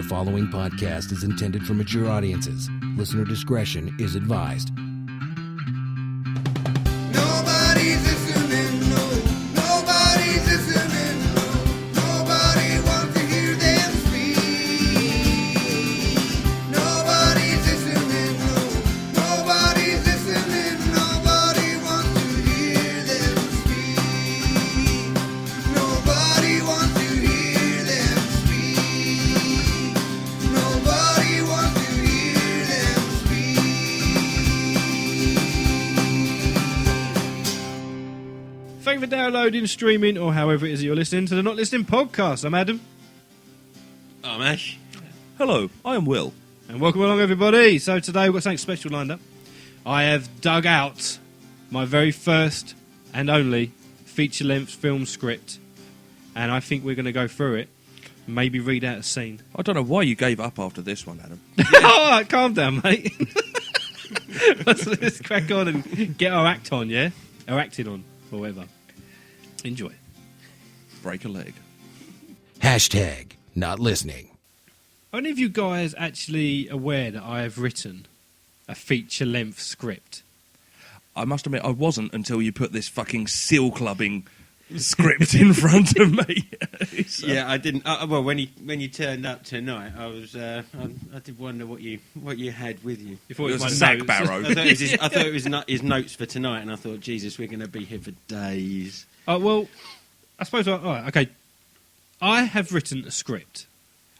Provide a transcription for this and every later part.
The following podcast is intended for mature audiences. Listener discretion is advised. Nobody's listening, no. Nobody's listening, no. Nobody wants to hear them speak. Nobody's listening, no. Nobody's listening. Nobody wants to hear them speak. Nobody wants to hear them speak. Nobody wants to hear them speak. Thank you for downloading, streaming, or however it is that you're listening to the Not Listening podcast. I'm Adam, I'm Ash. Hello, I am Will. and welcome along, everybody. So today we've got something special lined up. I have dug out my very first and only feature-length film script, and I think we're going to go through it, maybe read out a scene. I don't know why you gave up after this one, Adam. All right, calm down, mate. Let's crack on and get our act on, yeah? Our acting on, or whatever. Enjoy. Break a leg. Hashtag not listening. Are any of you guys actually aware that I have written a feature-length script? I must admit, I wasn't until you put this fucking seal clubbing script in front of me. So- Yeah, I didn't. Well, when you turned up tonight, I was. I did wonder what you had with you. You thought It was my a sack notes. barrow. I thought it was his notes for tonight, and I thought, Jesus, we're going to be here for days. Well, I suppose... all right, okay. I have written a script.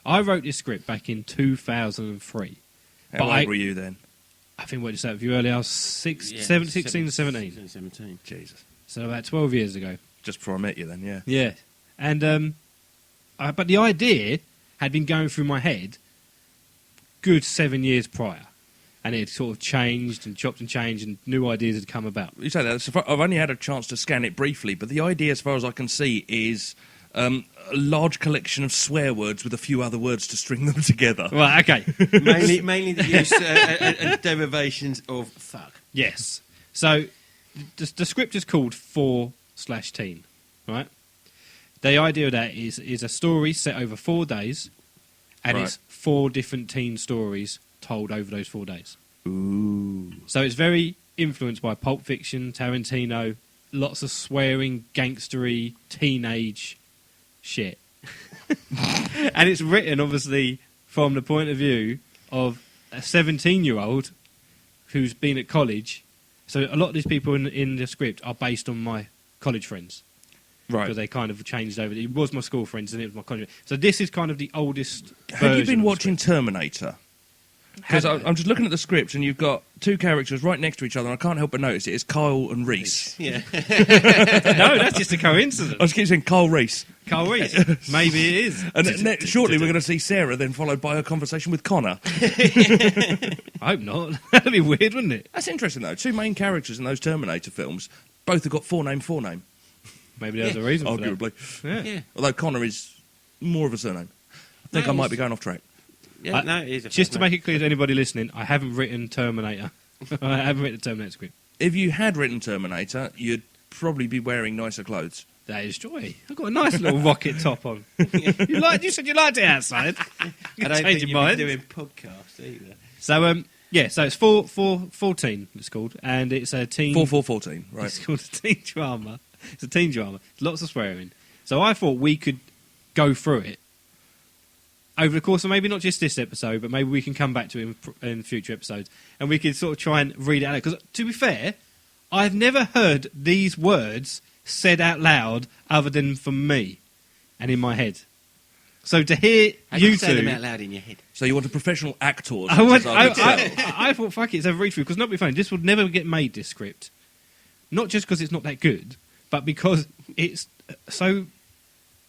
I wrote this script back in 2003. How But old were you then? I think I worked this out with you earlier. I was 16 or 17. 17. Jesus. So about 12 years ago. Just before I met you then, yeah. Yeah. And but the idea had been going through my head good 7 years prior. And it had sort of changed and chopped and changed, and new ideas had come about. You say that, I've only had a chance to scan it briefly, but the idea, as far as I can see, is a large collection of swear words with a few other words to string them together. Right, okay. mainly the use and derivations of fuck. Yes. So the script is called 4/teen, right? The idea of that is a story set over 4 days, and Right. it's 4 different teen stories told over those 4 days. Ooh. So it's very influenced by Pulp Fiction, Tarantino, lots of swearing, gangstery, teenage shit. And it's written, obviously, from the point of view of a 17-year-old who's been at college. So a lot of these people in the script are based on my college friends. Right. Because they kind of changed over. It was my school friends and it was my college. So this is kind of the oldest Have you version been of the watching script. Terminator? Because I'm just looking at the script, and you've got 2 characters right next to each other, and I can't help but notice it. It's Kyle and Reese. Yeah. No, that's just a coincidence. I just keep saying Kyle Reese. Carl Reese. Maybe it is. And shortly we're going to see Sarah, then followed by a conversation with Connor. I hope not. That'd be weird, wouldn't it? That's interesting, though. 2 main characters in those Terminator films, both have got forename. Maybe there's a reason for that. Arguably. Yeah. Yeah. Although Connor is more of a surname. I think No, I might it's- be going off track. Yeah, no, it is. Just to make it clear to anybody listening, I haven't written Terminator. I haven't written the Terminator script. If you had written Terminator, you'd probably be wearing nicer clothes. That is joy. I've got a nice little rocket top on. You said you liked it outside. You I don't change think your you'd mind. be doing podcasts either. So, so it's 4/14, it's called, and it's a teen... 4/14, right. It's called a teen drama. It's a teen drama. Lots of swearing. So I thought we could go through it over the course of maybe not just this episode, but maybe we can come back to it in future episodes, and we can sort of try and read it out. Because, to be fair, I've never heard these words said out loud other than from me and in my head. So to hear How you you say them two... out loud in your head. So you want a professional actor? I thought, fuck it, it's a read-through, because not be funny, this would never get made, this script. Not just because it's not that good, but because it's so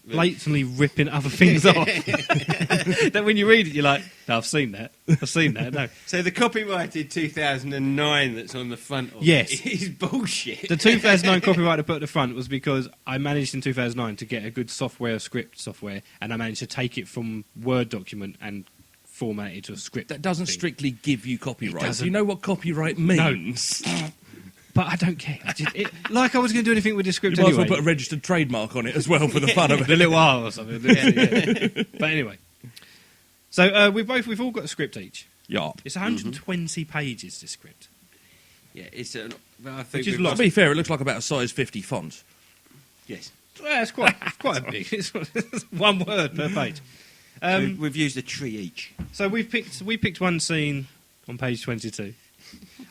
blatantly ripping other things off that when you read it, you're like, no, I've seen that, no. So the copyrighted 2009 that's on the front of Yes. it is bullshit. The 2009 copyright I put at the front was because I managed in 2009 to get a good script software, and I managed to take it from Word document and format it to a script. That doesn't thing. strictly give you It copyright. doesn't. You know what copyright means? But I don't care. Like I was going to do anything with the script You might anyway. as well put a registered trademark on it as well for the fun of it. A little while or something. Yeah. But anyway. So we've all got a script each. Yeah. It's 120 pages. This script. Yeah, it's I think Which is we've lot. To be fair, it looks like about a size 50 font. Yes. Well, it's quite a big. It's one word per page. We've used a tree each. So we picked one scene on page 22.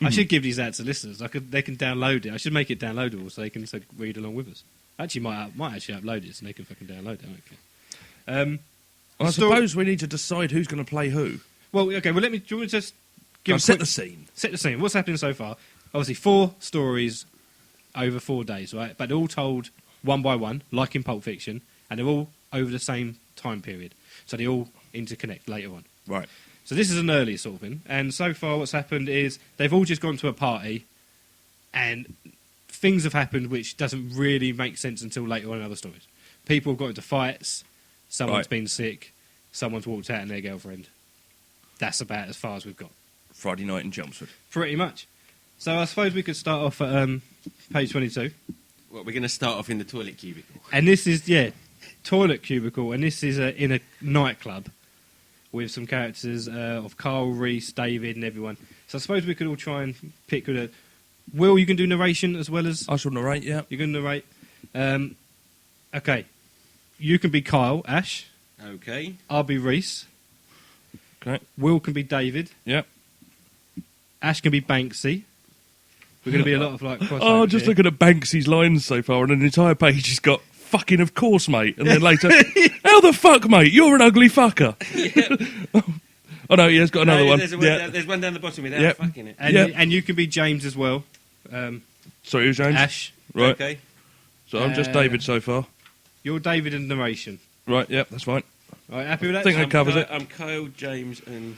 I should give these out to listeners. They can download it. I should make it downloadable so they can read along with us. Actually, might actually upload it so they can fucking download it. I don't care. I suppose we need to decide who's going to play who. Well, okay. Well, do you want to just give Set the scene. Set the scene. What's happening so far? Obviously, 4 stories over 4 days, right? But they're all told one by one, like in Pulp Fiction, and they're all over the same time period. So they all interconnect later on. Right. So this is an early sort of thing. And so far what's happened is they've all just gone to a party and things have happened which doesn't really make sense until later on in other stories. People have got into fights, someone's been sick, someone's walked out on their girlfriend. That's about as far as we've got. Friday night in Chelmsford. Pretty much. So I suppose we could start off at page 22. Well, we're going to start off in the toilet cubicle. And this is, toilet cubicle, and this is in a nightclub with some characters of Carl, Reese, David, and everyone. So I suppose we could all try and pick with a... Will, you can do narration as well as... I shall narrate, yeah. You can narrate. Okay. You can be Kyle, Ash. Okay. I'll be Reese. Okay. Will can be David. Yep. Ash can be Banksy. We're going to be a lot of crossover Oh, just here. looking at Banksy's lines so far, and an entire page has got fucking of course, mate. And then later, how the fuck, mate? You're an ugly fucker. Oh, no, he's got another one. There's one down the bottom without fucking it. And you can be James as well. Sorry, who's James? Ash. Right. Okay. So I'm just David so far. You're David in narration. Right, yep, that's fine. All right, happy with that? I think that covers it. I'm Kyle, James, and...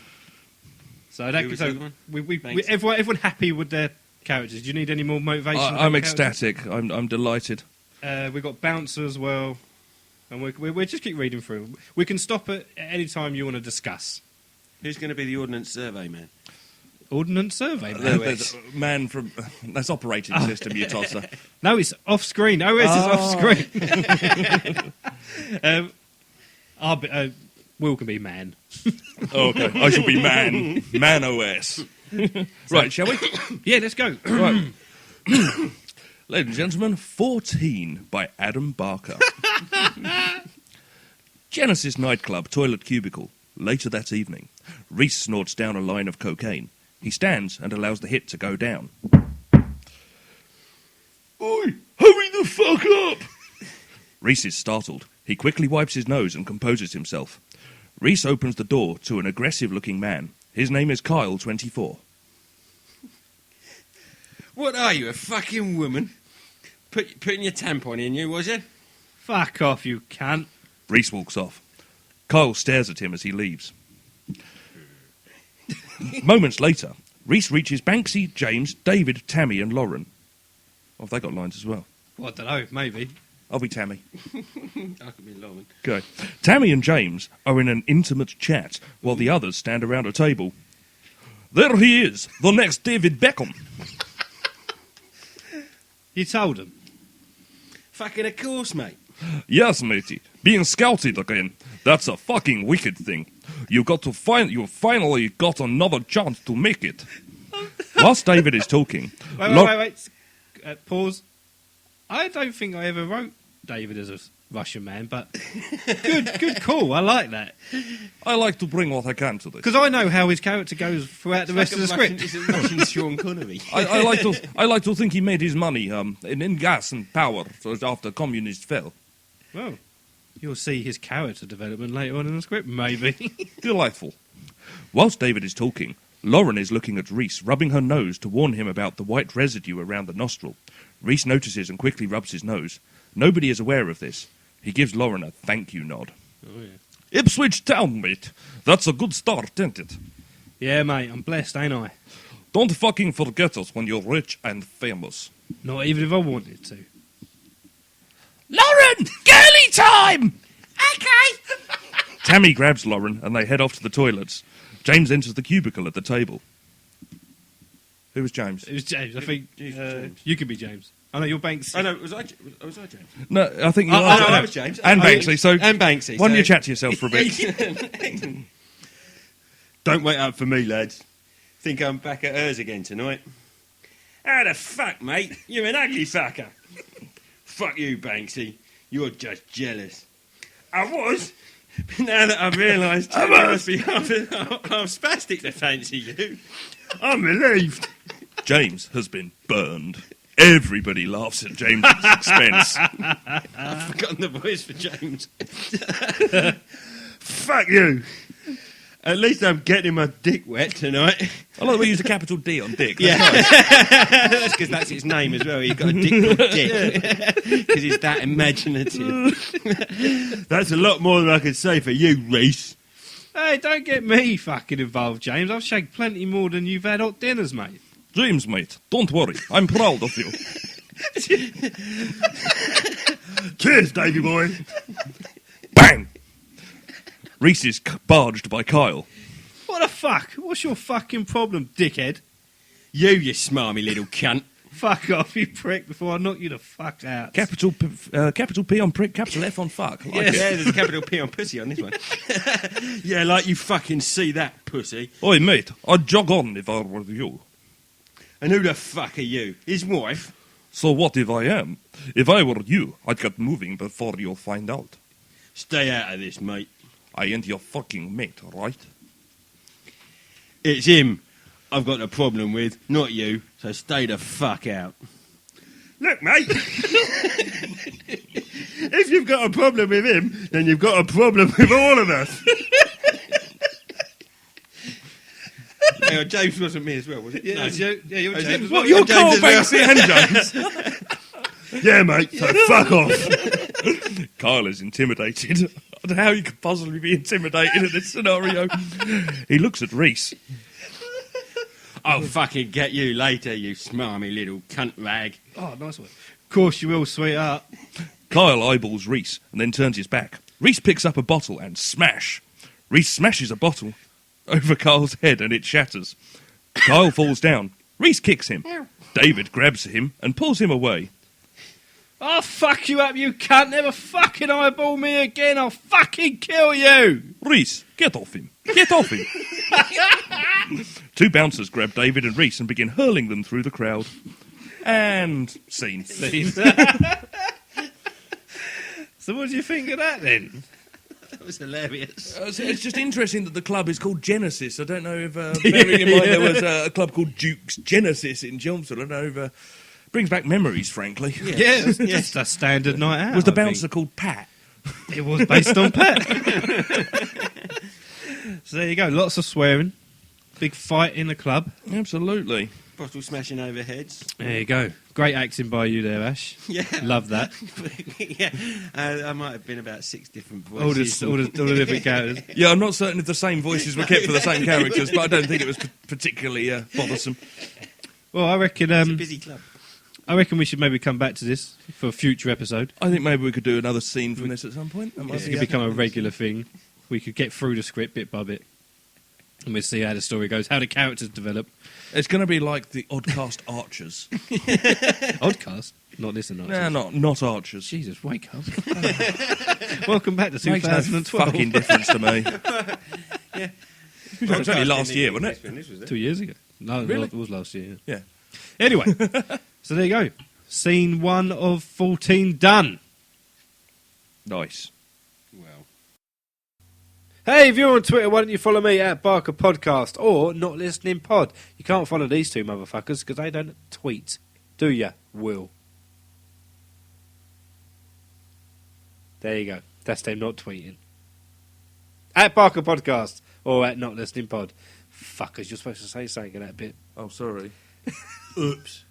So that Who was so the other one? everyone happy with their characters. Do you need any more motivation? I'm ecstatic. I'm delighted. We've got Bouncer as well. And we'll just keep reading through. We can stop at any time you want to discuss. Who's going to be the Ordnance Survey man? Ordnance Survey, man. There's a man from... That's operating system, you tosser. No, it's off screen. OS is off screen. Will can be man. Oh, okay. I shall be man. Man OS. Right, shall we? Yeah, let's go. Right. Ladies and gentlemen, 14 by Adam Barker. Genesis nightclub, toilet cubicle. Later that evening, Reese snorts down a line of cocaine. He stands and allows the hit to go down. Oi, hurry the fuck up! Reese is startled. He quickly wipes his nose and composes himself. Reese opens the door to an aggressive-looking man. His name is Kyle, 24. What are you, a fucking woman? Putting your tampon in you, was it? Fuck off, you cunt. Reese walks off. Kyle stares at him as he leaves. Moments later, Reese reaches Banksy, James, David, Tammy and Lauren. Oh, have they got lines as well? Well, I don't know, maybe. I'll be Tammy. I could be Lauren. Okay. Tammy and James are in an intimate chat while the others stand around a table. There he is, the next David Beckham. You told him. Fucking of course, mate. Yes, matey. Being scouted again. That's a fucking wicked thing. You finally got another chance to make it. Whilst David is talking... Wait. Pause. I don't think I ever wrote David as a Russian man, but good call. I like that. I like to bring what I can to this. Because I know how his character goes throughout the rest of the script. It's a Russian Sean Connery. I like to think he made his money in gas and power after communists fell. Well, you'll see his character development later on in the script, maybe. Delightful. Whilst David is talking, Lauren is looking at Reese, rubbing her nose to warn him about the white residue around the nostril. Reese notices and quickly rubs his nose. Nobody is aware of this. He gives Lauren a thank you nod. Oh, yeah. Ipswich Town, mate. That's a good start, isn't it? Yeah, mate, I'm blessed, ain't I? Don't fucking forget us when you're rich and famous. Not even if I wanted to. Lauren! Girly time! Okay! Tammy grabs Lauren and they head off to the toilets. James enters the cubicle at the table. Who was James? It was James. I think James. you could be James. I know you're Banks. Oh, no, was I James? No, I think you Oh, are. no, I was James. And Banksy. So And Banksy. why don't so- you chat to yourself for a bit? Don't wait up for me, lads. Think I'm back at hers again tonight. How the fuck, mate? You're an ugly fucker. Fuck you, Banksy. You're just jealous. I was, but now that I've realised you must be half spastic to fancy you, I'm relieved. James has been burned. Everybody laughs at James' expense. I've forgotten the voice for James. Fuck you. At least I'm getting my dick wet tonight. I like the way you use a capital D on Dick. Yeah, That's nice. that's because that's his name as well. He's got a dick called Dick because he's that imaginative. That's a lot more than I could say for you, Reese. Hey, don't get me fucking involved, James. I've shagged plenty more than you've had hot dinners, mate. James, mate, don't worry. I'm proud of you. Cheers, Davy boy. Bang! Reese is barged by Kyle. What the fuck? What's your fucking problem, dickhead? You smarmy little cunt. Fuck off, you prick, before I knock you the fuck out. Capital P on prick, capital F on fuck. Yeah, there's a capital P on pussy on this one. Yeah, like you fucking see that, pussy. Oi, mate, I'd jog on if I were you. And who the fuck are you? His wife? So what if I am? If I were you, I'd get moving before you'll find out. Stay out of this, mate. I ain't your fucking mate, right? It's him I've got a problem with, not you, so stay the fuck out. Look, mate, if you've got a problem with him, then you've got a problem with all of us. Hang on, James wasn't me as well, was it? Yeah, No. you're Oh, is James it? as What, well. you're James Carl as well. Banksy and James? Yeah, mate, so fuck off. Kyle is intimidated. I don't know how you could possibly be intimidated in this scenario. He looks at Reese. I'll fucking get you later, you smarmy little cunt rag. Oh, nice one. Of course you will, sweetheart. Kyle eyeballs Reese and then turns his back. Reese picks up a bottle and smash. Reese smashes a bottle over Kyle's head and it shatters. Kyle falls down. Reese kicks him. David grabs him and pulls him away. I'll fuck you up, you cunt. Never fucking eyeball me again. I'll fucking kill you. Reese, get off him. Get off him. Two bouncers grab David and Reese and begin hurling them through the crowd. And scene. So what do you think of that, then? That was hilarious. It's just interesting that the club is called Genesis. I don't know if, bearing in mind there was a club called Duke's Genesis in Chelmsford. I don't know if... brings back memories, frankly. Yeah, it's just a standard night out. Was the I think. bouncer called Pat? It was based on Pat. So there you go. Lots of swearing. Big fight in the club. Absolutely. Bottle smashing over heads. There you go. Great acting by you there, Ash. Yeah. Love that. Yeah. I might have been about 6 different All voices. the different characters. Yeah, I'm not certain if the same voices were kept for the same characters, but I don't think it was particularly bothersome. Well, I reckon. It's a busy club. I reckon we should maybe come back to this for a future episode. I think maybe we could do another scene from this at some point. That might This be, could become a regular thing. We could get through the script bit by bit. And we'll see how the story goes, how the characters develop. It's going to be like the Oddcast Archers. Oddcast? Not this and Nah, not Archers. Jesus, wake up. Welcome back to Makes no 2012. fucking difference to me. Yeah. It was only last year, wasn't it? This was it. 2 years ago. No, Really? it was last year. Yeah. Anyway, so there you go. Scene 1 of 14 done. Nice. Well. Hey, if you're on Twitter, why don't you follow me at Barker Podcast or Not Listening Pod? You can't follow these two motherfuckers because they don't tweet. Do ya, Will? There you go. That's them not tweeting. At Barker Podcast or at Not Listening Pod. Fuckers, you're supposed to say something in that bit. Oh, sorry. Oops.